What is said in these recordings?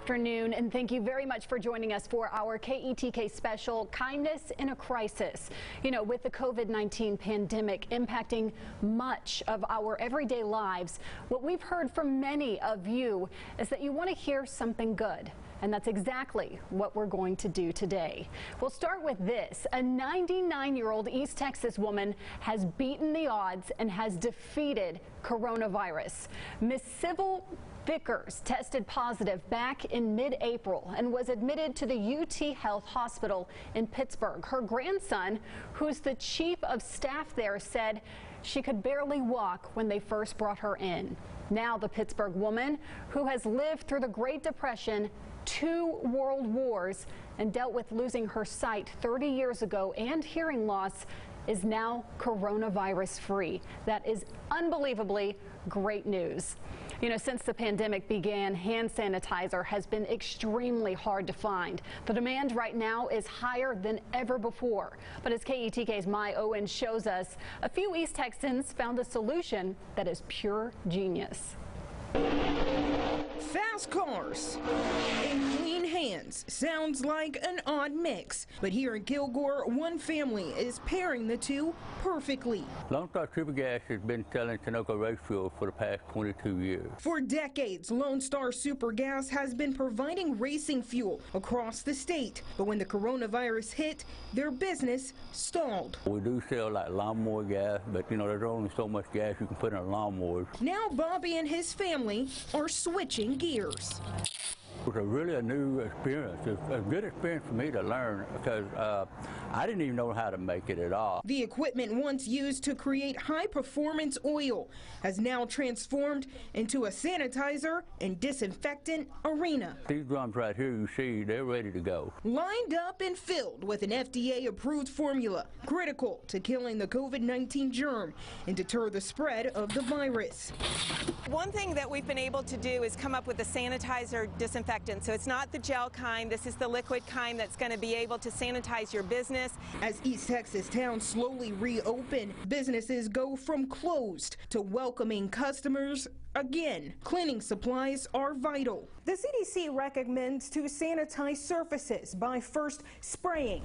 afternoon, and thank you very much for joining us for our KETK special, Kindness in a Crisis. You know, with the COVID-19 pandemic impacting much of our everyday lives, what we've heard from many of you is that you want to hear something good. And that's exactly what we're going to do today. We'll start with this. A 99-year-old East Texas woman has beaten the odds and has defeated coronavirus. Miss Sybil Vickers tested positive back in mid-April and was admitted to the UT Health Hospital in Pittsburgh. Her grandson, who's the chief of staff there, said she could barely walk when they first brought her in. Now the Pittsburgh woman, who has lived through the Great Depression, 2 world wars, and dealt with losing her sight 30 years ago and hearing loss, is now coronavirus free. That is unbelievably great news. You know, since the pandemic began, hand sanitizer has been extremely hard to find. The demand right now is higher than ever before. But as KETK's My Owen shows us, a few East Texans found a solution that is pure genius. Fast cars and clean hands sounds like an odd mix, but here in Kilgore, one family is pairing the two perfectly. Lone Star Super Gas has been selling Sunoco race fuel for the past 22 years. For decades, Lone Star Super Gas has been providing racing fuel across the state, but when the coronavirus hit, their business stalled. We do sell like lawnmower gas, but you know, there's only so much gas you can put in a lawnmower. Now Bobby and his family are switching gears. It was really a new experience. It's a good experience for me to learn because I didn't even know how to make it at all. The equipment once used to create high-performance oil has now transformed into a sanitizer and disinfectant arena. These drums right here, you see, they're ready to go. Lined up and filled with an FDA-approved formula, critical to killing the COVID-19 germ and deter the spread of the virus. One thing that we've been able to do is come up with a sanitizer disinfectant. So it's not the gel kind, this is the liquid kind that's going to be able to sanitize your business. As East Texas towns slowly reopen, businesses go from closed to welcoming customers again. Cleaning supplies are vital. The CDC recommends to sanitize surfaces by first spraying,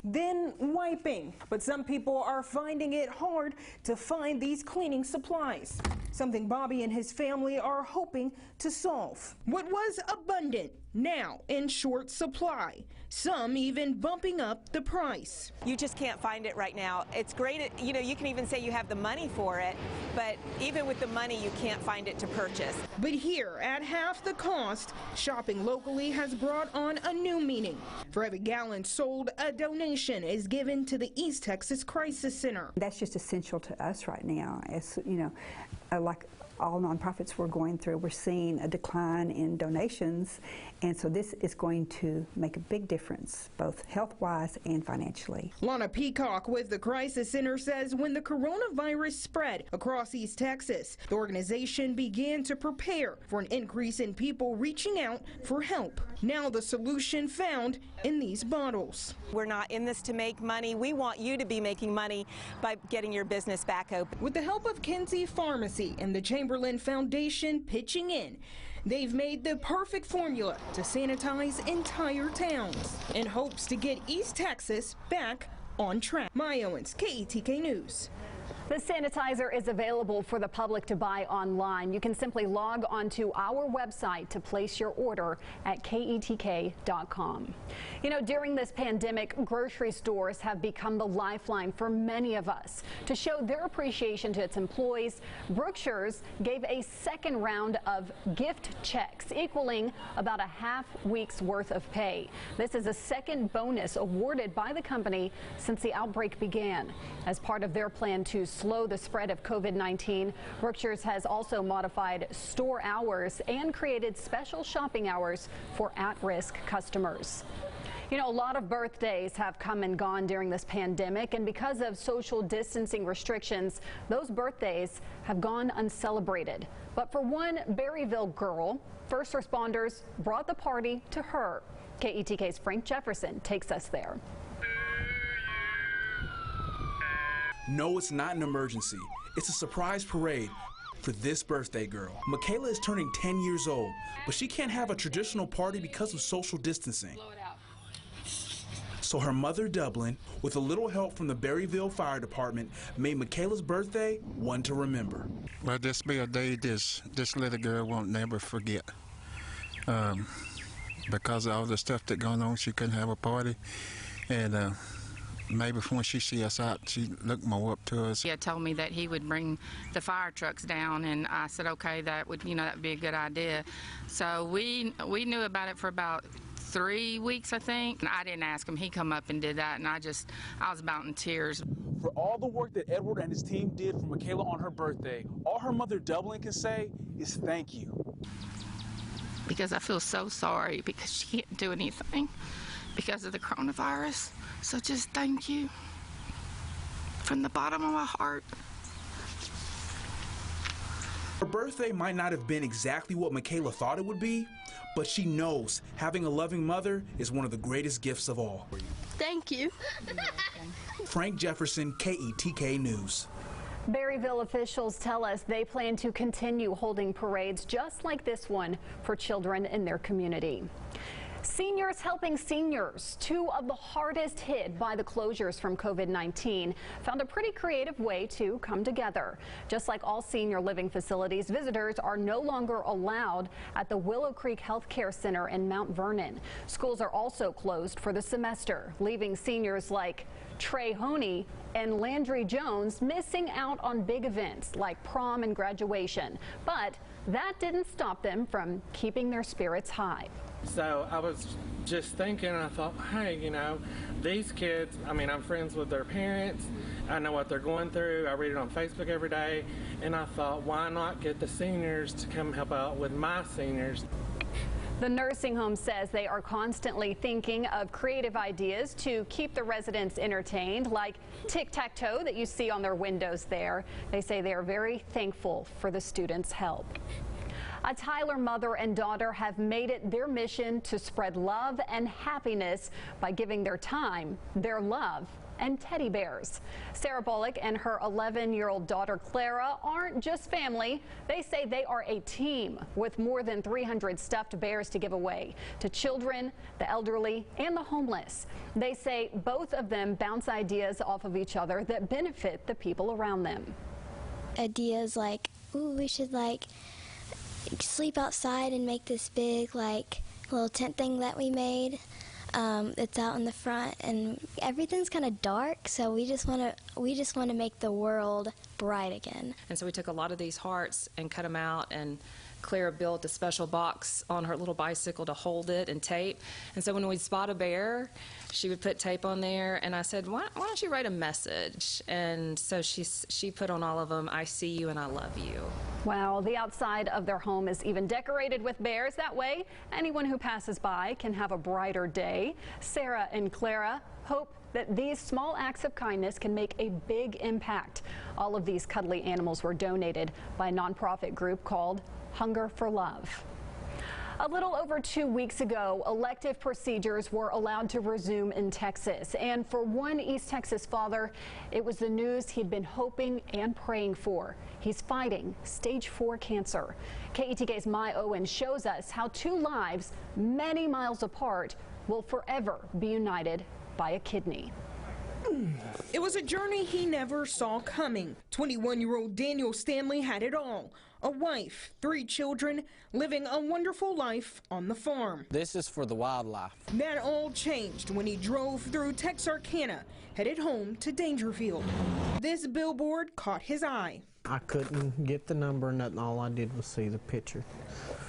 then wiping. But some people are finding it hard to find these cleaning supplies, something Bobby and his family are hoping to solve. What was abundant, now in short supply, some even bumping up the price. You just can't find it right now. It's great, you know, you can even say you have the money for it, but even with the money, you can't find it to purchase. But here, at half the cost, shopping locally has brought on a new meaning. For every gallon sold, a donation is given to the East Texas Crisis Center. That's just essential to us right now. As you know, like all nonprofits we're going through, we're seeing a decline in donations, and so this is going to make a big difference, both health-wise and financially. Lana Peacock with the Crisis Center says when the coronavirus spread across East Texas, the organization began to prepare for an increase in people reaching out for help. Now the solution found in these bottles. We're not in this to make money. We want you to be making money by getting your business back open. With the help of Kinsey Pharmacy and the Chamberlain Foundation pitching in, they've made the perfect formula to sanitize entire towns in hopes to get East Texas back on track. My Owens, KETK News. The sanitizer is available for the public to buy online. You can simply log onto our website to place your order at ketk.com. You know, during this pandemic, grocery stores have become the lifeline for many of us. To show their appreciation to its employees, Brookshire's gave a second round of gift checks equaling about a half week's worth of pay. This is a second bonus awarded by the company since the outbreak began. As part of their plan to slow the spread of COVID-19, Brookshire's has also modified store hours and created special shopping hours for at-risk customers. You know, a lot of birthdays have come and gone during this pandemic, and because of social distancing restrictions, those birthdays have gone uncelebrated. But for one Berryville girl, first responders brought the party to her. KETK's Frank Jefferson takes us there. No, it's not an emergency. It's a surprise parade. for this birthday girl. Michaela is turning 10 years old, but she can't have a traditional party because of social distancing. So her mother, Dublin, with a little help from the Berryville Fire Department, made Michaela's birthday one to remember. Well, this be a day this little girl won't never forget. Because of all the stuff that going on, she couldn't have a party. And maybe when she see us out, she look more up to us. He had told me that he would bring the fire trucks down, and I said, okay, that would be a good idea. So we knew about it for about 3 weeks, I think. And I didn't ask him. He come up and did that, and I was about in tears. For all the work that Edward and his team did for Michaela on her birthday, all her mother, Dublin, can say is thank you. Because I feel so sorry because she can't do anything because of the coronavirus. So just thank you from the bottom of my heart. Her birthday might not have been exactly what Michaela thought it would be, but she knows having a loving mother is one of the greatest gifts of all. Thank you. Frank Jefferson, KETK News. Berryville officials tell us they plan to continue holding parades just like this one for children in their community. Seniors helping seniors, two of the hardest hit by the closures from COVID-19, found a pretty creative way to come together. Just like all senior living facilities, visitors are no longer allowed at the Willow Creek Health Care Center in Mount Vernon. Schools are also closed for the semester, leaving seniors like Trey Honey and Landry Jones missing out on big events like prom and graduation. But that didn't stop them from keeping their spirits high. So I was just thinking, I thought, hey, you know, these kids, I mean, I'm friends with their parents. I know what they're going through. I read it on Facebook every day. And I thought, why not get the seniors to come help out with my seniors? The nursing home says they are constantly thinking of creative ideas to keep the residents entertained, like tic-tac-toe that you see on their windows there. They say they are very thankful for the students' help. A Tyler mother and daughter have made it their mission to spread love and happiness by giving their time, their love, and teddy bears. Sarah Bullock and her 11-year-old daughter Clara aren't just family. They say they are a team with more than 300 stuffed bears to give away to children, the elderly, and the homeless. They say both of them bounce ideas off of each other that benefit the people around them. Ideas like, ooh, we should sleep outside and make this big little tent thing that we made. It's out in the front, and everything's kind of dark, so we just want to make the world bright again. And so we took a lot of these hearts and cut them out, and Clara built a special box on her little bicycle to hold it and tape. And so when we'd spot a bear, she would put tape on there, and I said, why don't you write a message? And so she put on all of them, I see you and I love you. Wow, the outside of their home is even decorated with bears. That way, anyone who passes by can have a brighter day. Sarah and Clara hope that these small acts of kindness can make a big impact. All of these cuddly animals were donated by a nonprofit group called Hunger for Love. A little over 2 weeks ago, elective procedures were allowed to resume in Texas. And for one East Texas father, it was the news he'd been hoping and praying for. He's fighting stage 4 cancer. KETK's My Owen shows us how two lives many miles apart will forever be united by a kidney. It was a journey he never saw coming. 21-year-old Daniel Stanley had it all. A wife, 3 children, living a wonderful life on the farm. This is for the wildlife. That all changed when he drove through Texarkana, headed home to Dangerfield. This billboard caught his eye. I couldn't get the number, nothing. All I did was see the picture.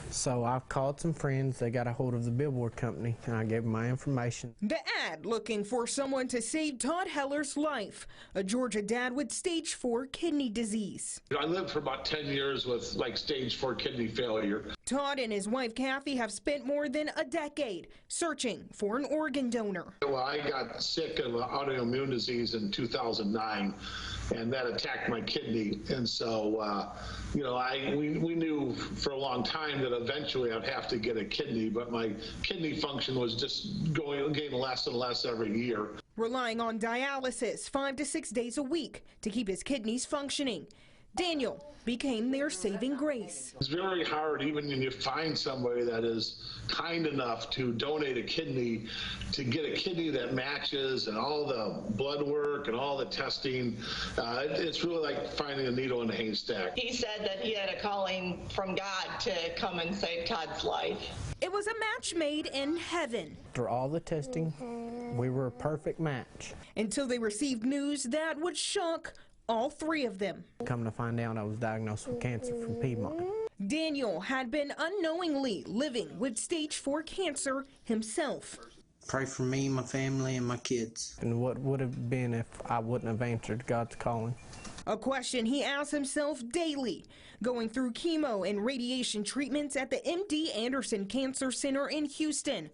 So I called some friends. They got a hold of the billboard company, and I gave them my information. The ad looking for someone to save Todd Heller's life, a Georgia dad with stage 4 kidney disease. I lived for about 10 years with stage 4 kidney failure. Todd and his wife Kathy have spent more than a decade searching for an organ donor. Well, I got sick of an autoimmune disease in 2009, and that attacked my kidney. And so, we knew for a long time that eventually I'd have to get a kidney, but my kidney function was just getting less and less every year. Relying on dialysis 5 to 6 days a week to keep his kidneys functioning. Daniel became their saving grace. It's very hard, even when you find somebody that is kind enough to donate a kidney, to get a kidney that matches and all the blood work and all the testing. It's really like finding a needle in a haystack. He said that he had a calling from God to come and save Todd's life. It was a match made in heaven. After all the testing, we were a perfect match. Until they received news that would shock all three of them. Come to find out, I was diagnosed with cancer from Piedmont. Daniel had been unknowingly living with stage 4 cancer himself. Pray for me, my family, and my kids. And what would have been if I wouldn't have answered God's calling? A question he asks himself daily, going through chemo and radiation treatments at the MD Anderson Cancer Center in Houston,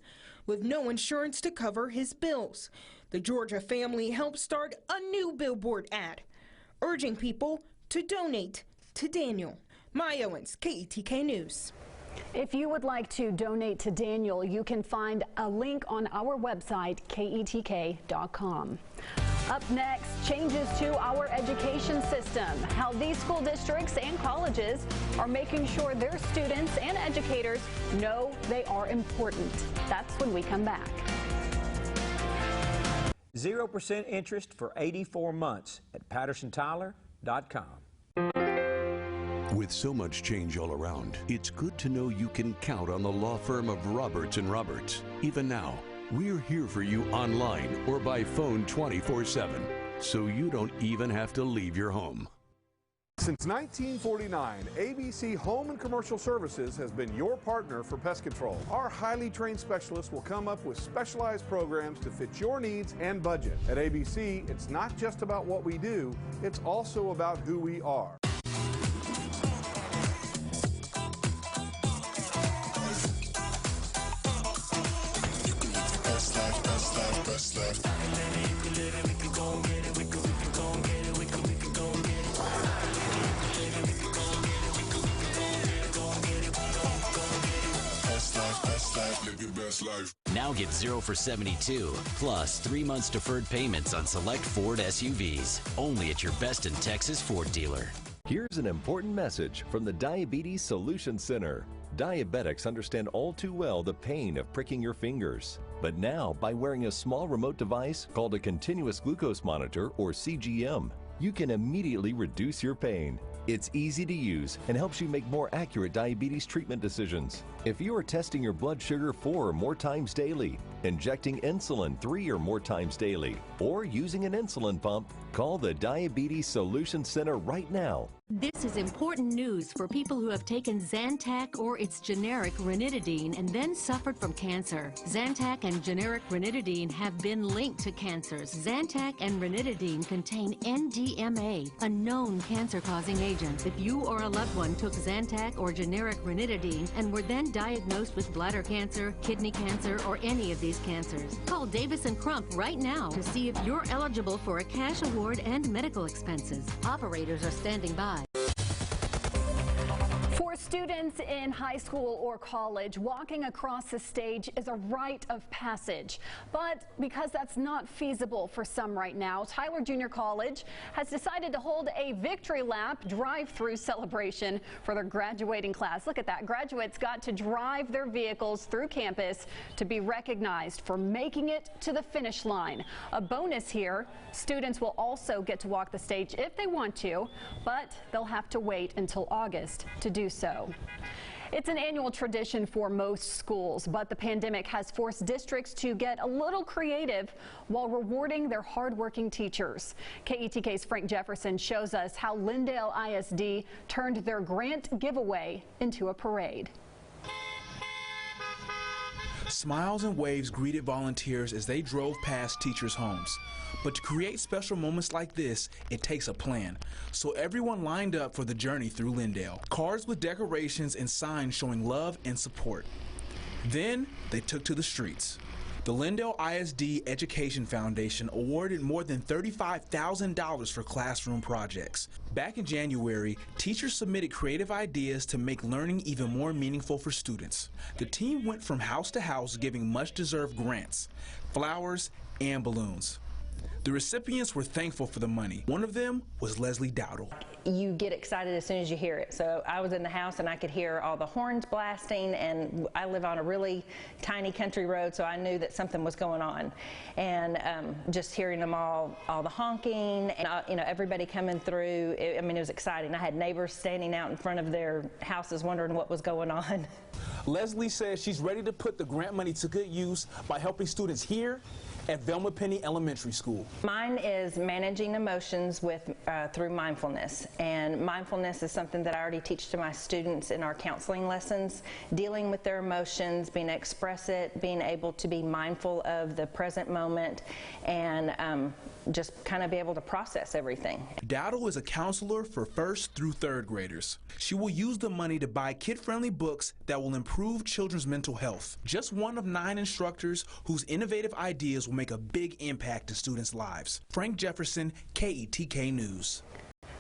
with no insurance to cover his bills. The Georgia family helped start a new billboard ad, urging people to donate to Daniel. Maya Owens, KETK News. If you would like to donate to Daniel, you can find a link on our website, ketk.com. Up next, changes to our education system, how these school districts and colleges are making sure their students and educators know they are important. That's when we come back. 0% interest for 84 months at PattersonTyler.com. With so much change all around, it's good to know you can count on the law firm of Roberts & Roberts. Even now, we're here for you online or by phone 24/7, so you don't even have to leave your home. Since 1949, ABC Home and Commercial Services has been your partner for pest control. Our highly trained specialists will come up with specialized programs to fit your needs and budget. At ABC, it's not just about what we do, it's also about who we are. Now get 0 for 72, plus 3 months deferred payments on select Ford SUVs. Only at your Best in Texas Ford dealer. Here's an important message from the Diabetes Solution Center. Diabetics understand all too well the pain of pricking your fingers. But now, by wearing a small remote device called a continuous glucose monitor, or CGM, you can immediately reduce your pain. It's easy to use and helps you make more accurate diabetes treatment decisions. If you are testing your blood sugar 4 or more times daily, injecting insulin 3 or more times daily, or using an insulin pump, call the Diabetes Solution Center right now. This is important news for people who have taken Zantac or its generic ranitidine and then suffered from cancer. Zantac and generic ranitidine have been linked to cancers. Zantac and ranitidine contain NDMA, a known cancer-causing agent. If you or a loved one took Zantac or generic ranitidine and were then diagnosed with bladder cancer, kidney cancer, or any of these cancers, call Davis & Crump right now to see if you're eligible for a cash award and medical expenses. Operators are standing by. For students in high school or college, walking across the stage is a rite of passage. But because that's not feasible for some right now, Tyler Junior College has decided to hold a victory lap drive-through celebration for their graduating class. Look at that. Graduates got to drive their vehicles through campus to be recognized for making it to the finish line. A bonus here, students will also get to walk the stage if they want to, but they'll have to wait until August to do so. It's an annual tradition for most schools, but the pandemic has forced districts to get a little creative while rewarding their hardworking teachers. KETK's Frank Jefferson shows us how Lindale ISD turned their grant giveaway into a parade. Smiles and waves greeted volunteers as they drove past teachers' homes. But to create special moments like this, it takes a plan. So everyone lined up for the journey through Lindale. Cards with decorations and signs showing love and support. Then they took to the streets. The Lindale ISD Education Foundation awarded more than $35,000 for classroom projects. Back in January, teachers submitted creative ideas to make learning even more meaningful for students. The team went from house to house giving much-deserved grants, flowers, and balloons. The recipients were thankful for the money. One of them was Leslie Dowdle. You get excited as soon as you hear it. So I was in the house and I could hear all the horns blasting, and I live on a really tiny country road, so I knew that something was going on. And just hearing them all the honking, and everybody coming through, it was exciting. I had neighbors standing out in front of their houses wondering what was going on. Leslie says she's ready to put the grant money to good use by helping students here at Velma Penny Elementary School. Mine is managing emotions through mindfulness, and mindfulness is something that I already teach to my students in our counseling lessons, dealing with their emotions, being able to express it, being able to be mindful of the present moment, and just kind of be able to process everything. Dowdle is a counselor for 1st through 3rd graders. She will use the money to buy kid-friendly books that will improve children's mental health. Just one of 9 instructors whose innovative ideas will make a big impact in students' lives. Frank Jefferson, KETK News.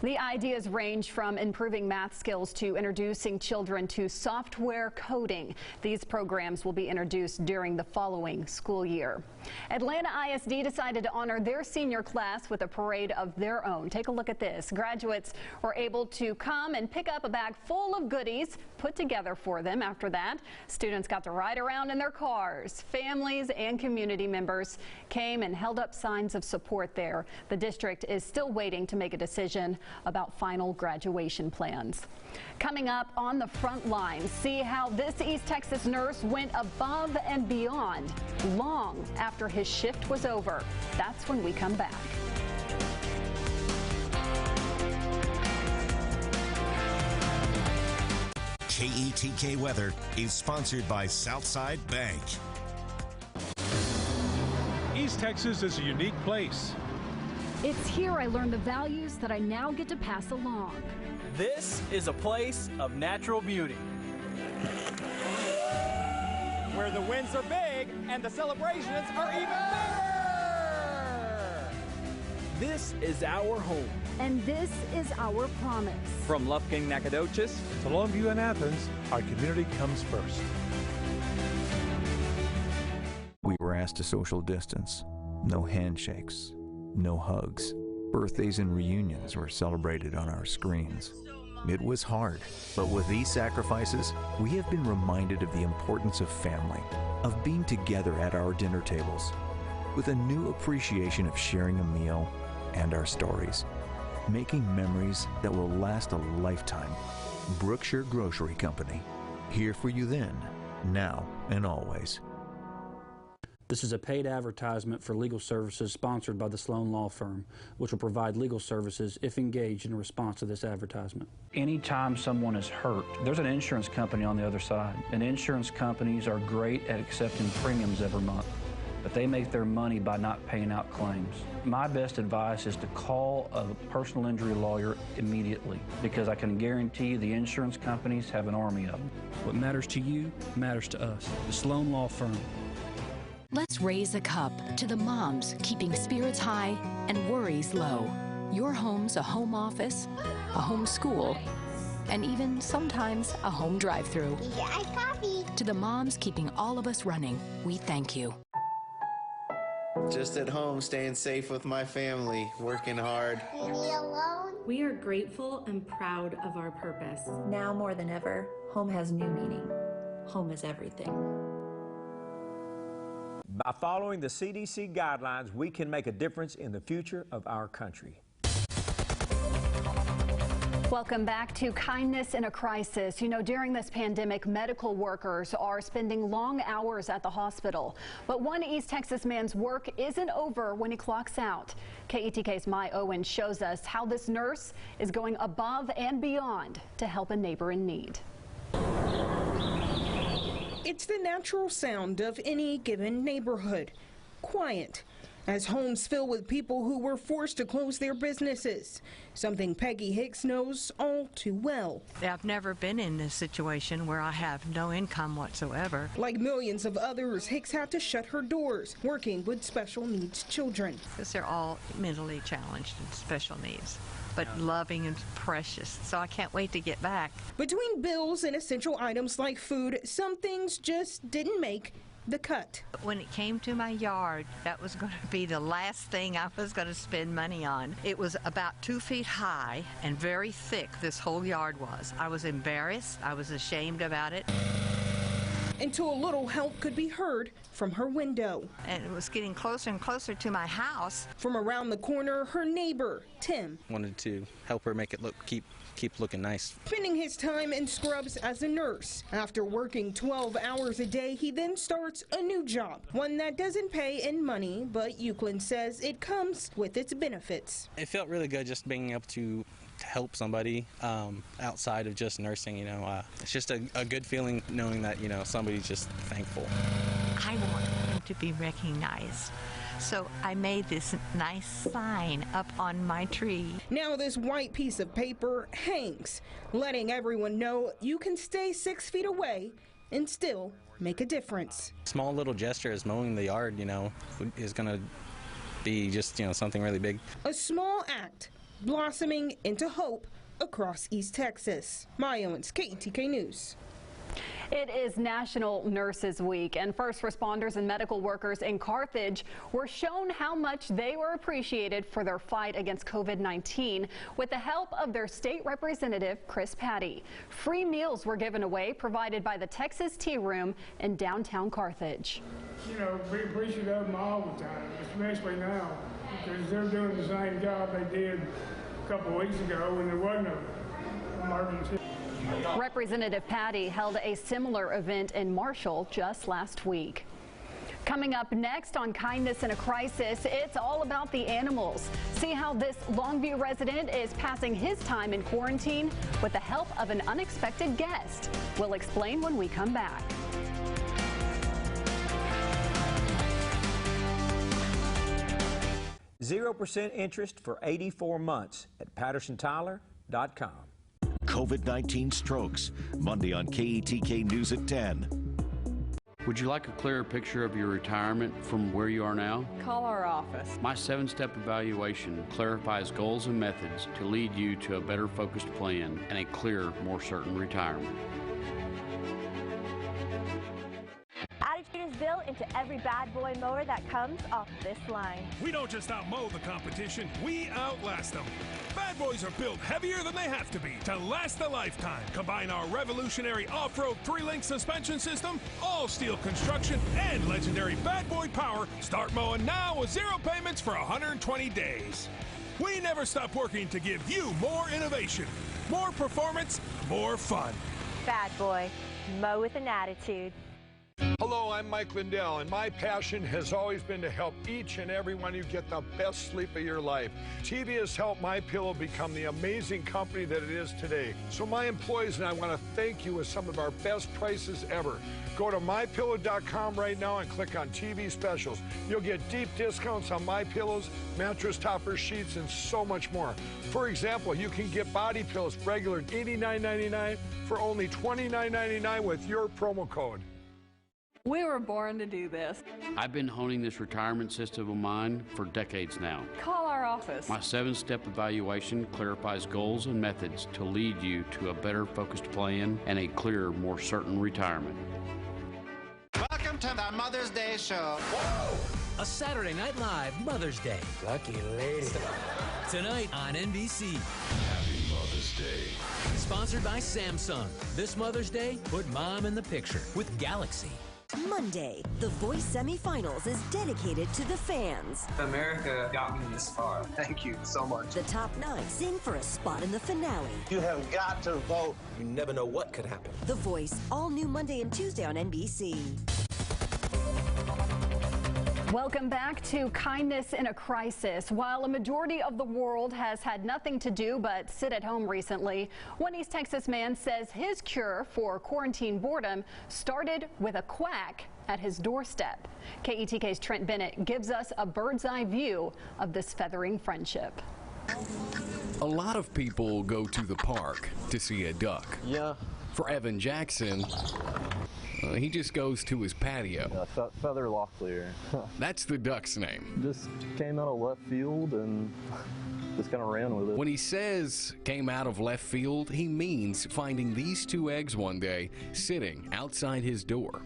The ideas range from improving math skills to introducing children to software coding. These programs will be introduced during the following school year. Atlanta ISD decided to honor their senior class with a parade of their own. Take a look at this. Graduates were able to come and pick up a bag full of goodies put together for them. After that, students got to ride around in their cars. Families and community members came and held up signs of support there. The district is still waiting to make a decision about final graduation plans. Coming up on the front line, see how this East Texas nurse went above and beyond long after his shift was over. That's when we come back. KETK Weather is sponsored by Southside Bank. East Texas is a unique place. It's here I learned the values that I now get to pass along. This is a place of natural beauty, where the wins are big and the celebrations are even bigger. This is our home. And this is our promise. From Lufkin, Nacogdoches to Longview and Athens, our community comes first. We were asked to social distance. No handshakes, no hugs. Birthdays and reunions were celebrated on our screens. It was hard, but with these sacrifices, we have been reminded of the importance of family, of being together at our dinner tables, with a new appreciation of sharing a meal and our stories, making memories that will last a lifetime. Brookshire Grocery Company, here for you then, now, and always. This is a paid advertisement for legal services sponsored by the Sloan Law Firm, which will provide legal services if engaged in response to this advertisement. Anytime someone is hurt, there's an insurance company on the other side, and insurance companies are great at accepting premiums every month, but they make their money by not paying out claims. My best advice is to call a personal injury lawyer immediately, because I can guarantee you the insurance companies have an army of them. What matters to you matters to us. The Sloan Law Firm. Let's raise a cup to the moms keeping spirits high and worries low. Your home's a home office, a home school, and even sometimes a home drive-through. Coffee. To the moms keeping all of us running, we thank you. Just at home, staying safe with my family, working hard. Leave me alone. We are grateful and proud of our purpose. Now more than ever, home has new meaning. Home is everything. By following the CDC guidelines, we can make a difference in the future of our country. Welcome back to Kindness in a Crisis. You know, during this pandemic, medical workers are spending long hours at the hospital. But one East Texas man's work isn't over when he clocks out. KETK's My Owen shows us how this nurse is going above and beyond to help a neighbor in need. It's the natural sound of any given neighborhood. Quiet, as homes fill with people who were forced to close their businesses. Something Peggy Hicks knows all too well. I've never been in this situation where I have no income whatsoever. Like millions of others, Hicks had to shut her doors, working with special needs children. Because they're all mentally challenged and special needs, but loving and precious, so I can't wait to get back. Between bills and essential items like food, some things just didn't make the cut. When it came to my yard, that was going to be the last thing I was going to spend money on. It was about 2 feet high and very thick, this whole yard was. I was embarrassed. I was ashamed about it. Until a little help could be heard from her window. And it was getting closer and closer to my house. From around the corner, her neighbor, Tim, wanted to help her make it keep looking nice. Spending his time in scrubs as a nurse. After working 12 hours a day, he then starts a new job, one that doesn't pay in money, but Euclid says it comes with its benefits. It felt really good just being able to help somebody outside of just nursing, it's just a good feeling knowing that, somebody's just thankful. I want him to be recognized. So I made this nice sign up on my tree. Now this white piece of paper hangs, letting everyone know you can stay 6 feet away and still make a difference. Small little gesture as mowing the yard, is going to be just, something really big. A small act blossoming into hope across East Texas. Maya Owens, KETK News. It is National Nurses Week, and first responders and medical workers in Carthage were shown how much they were appreciated for their fight against COVID-19 with the help of their state representative, Chris Patty. Free meals were given away, provided by the Texas Tea Room in downtown Carthage. We appreciate them all the time, especially now, because they're doing the same job they did a couple weeks ago when there wasn't an emergency. Representative Patty held a similar event in Marshall just last week. Coming up next on Kindness in a Crisis, it's all about the animals. See how this Longview resident is passing his time in quarantine with the help of an unexpected guest. We'll explain when we come back. %0 interest for 84 months at PattersonTyler.com. COVID-19 strokes, Monday on KETK News at 10. Would you like a clearer picture of your retirement from where you are now? Call our office. My 7-step evaluation clarifies goals and methods to lead you to a better focused plan and a clearer, more certain retirement. Attitude is built into every bad boy mower that comes off this line. We don't just outmow the competition, we outlast them. Bad boys are built heavier than they have to be to last a lifetime. Combine our revolutionary off-road 3-link suspension system, all-steel construction, and legendary bad boy power. Start mowing now with 0 payments for 120 days. We never stop working to give you more innovation, more performance, more fun. Bad boy, mow with an attitude. Hello, I'm Mike Lindell, and my passion has always been to help each and every one of you get the best sleep of your life. TV has helped MyPillow become the amazing company that it is today. So my employees and I want to thank you with some of our best prices ever. Go to MyPillow.com right now and click on TV specials. You'll get deep discounts on MyPillows, mattress toppers, sheets, and so much more. For example, you can get body pillows regular $89.99 for only $29.99 with your promo code. We were born to do this. I've been honing this retirement system of mine for decades now. Call our office. My 7-step evaluation clarifies goals and methods to lead you to a better focused plan and a clearer, more certain retirement. Welcome to the Mother's Day Show. Whoa! A Saturday Night Live Mother's Day. Lucky lady. Tonight on NBC. Happy Mother's Day. Sponsored by Samsung. This Mother's Day, put Mom in the picture with Galaxy. Monday, The Voice semifinals is dedicated to the fans. America got me this far. Thank you so much. The top 9 sing for a spot in the finale. You have got to vote. You never know what could happen. The Voice, all new Monday and Tuesday on NBC. Welcome back to Kindness in a Crisis. While a majority of the world has had nothing to do but sit at home recently, one East Texas man says his cure for quarantine boredom started with a quack at his doorstep. KETK's Trent Bennett gives us a bird's eye view of this feathering friendship. A lot of people go to the park to see a duck. Yeah. For Evan Jackson, he just goes to his patio. Yeah, Feather Locklear. That's the duck's name. Just came out of left field and just kind of ran with it. When he says came out of left field, he means finding these 2 eggs one day sitting outside his door.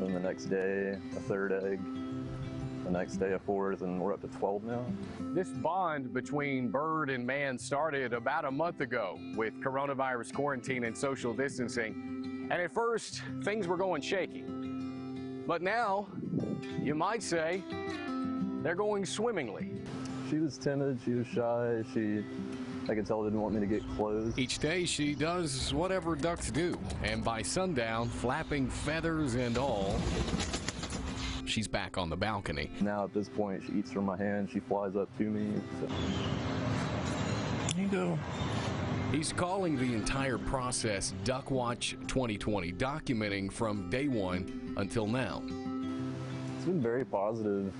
then the next day a third egg, the next day a fourth, and we're up to 12 now. This bond between bird and man started about a month ago with coronavirus quarantine and social distancing. And at first, things were going shaky. But now, you might say, they're going swimmingly. She was timid, she was shy, I could tell didn't want me to get close. Each day she does whatever ducks do, and by sundown, flapping feathers and all, she's back on the balcony. Now at this point, she eats from my hand, she flies up to me. So. There you go. He's calling the entire process Duck Watch 2020, documenting from day one until now. It's been very positive.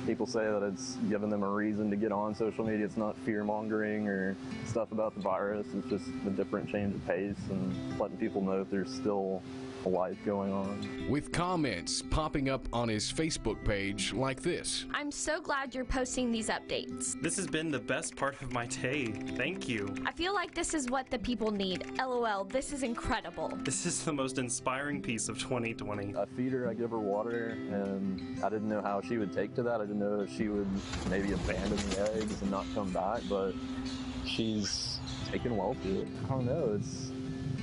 People say that it's given them a reason to get on social media. It's not fear-mongering or stuff about the virus. It's just a different change of pace and letting people know that there's still a life going on. With comments popping up on his Facebook page like this. I'm so glad you're posting these updates. This has been the best part of my day. Thank you. I feel like this is what the people need. LOL, this is incredible. This is the most inspiring piece of 2020. I feed her, I give her water, and I didn't know how she would take to that. I didn't know if she would maybe abandon the eggs and not come back, but she's taken well to it. I don't know,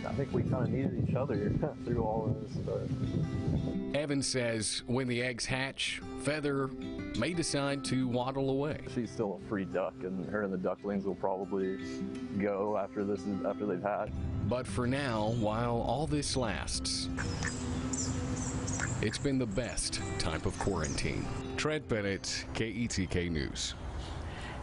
I think we kind of needed each other through all of this. But. Evan says when the eggs hatch, Feather may decide to waddle away. She's still a free duck, and her and the ducklings will probably go after they've hatched. But for now, while all this lasts, it's been the best type of quarantine. Trent Bennett, KETK News.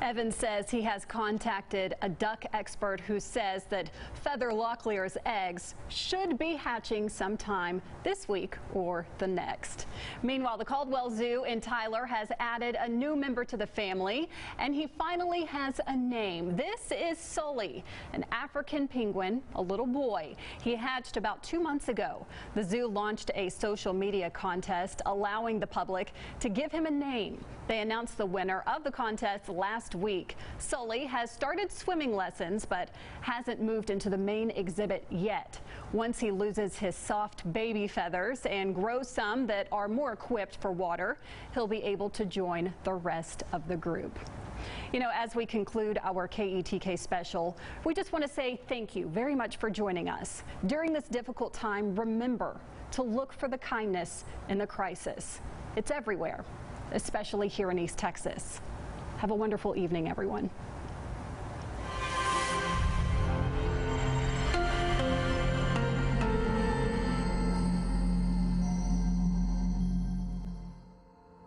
Evan says he has contacted a duck expert who says that Feather Locklear's eggs should be hatching sometime this week or the next. Meanwhile, the Caldwell Zoo in Tyler has added a new member to the family, and he finally has a name. This is Sully, an African penguin, a little boy. He hatched about 2 months ago. The zoo launched a social media contest allowing the public to give him a name. They announced the winner of the contest last week. Sully has started swimming lessons but hasn't moved into the main exhibit yet. Once he loses his soft baby feathers and grows some that are more equipped for water, he'll be able to join the rest of the group. You know, as we conclude our KETK special, we just want to say thank you very much for joining us. During this difficult time, remember to look for the kindness in the crisis. It's everywhere, especially here in East Texas. Have a wonderful evening, everyone.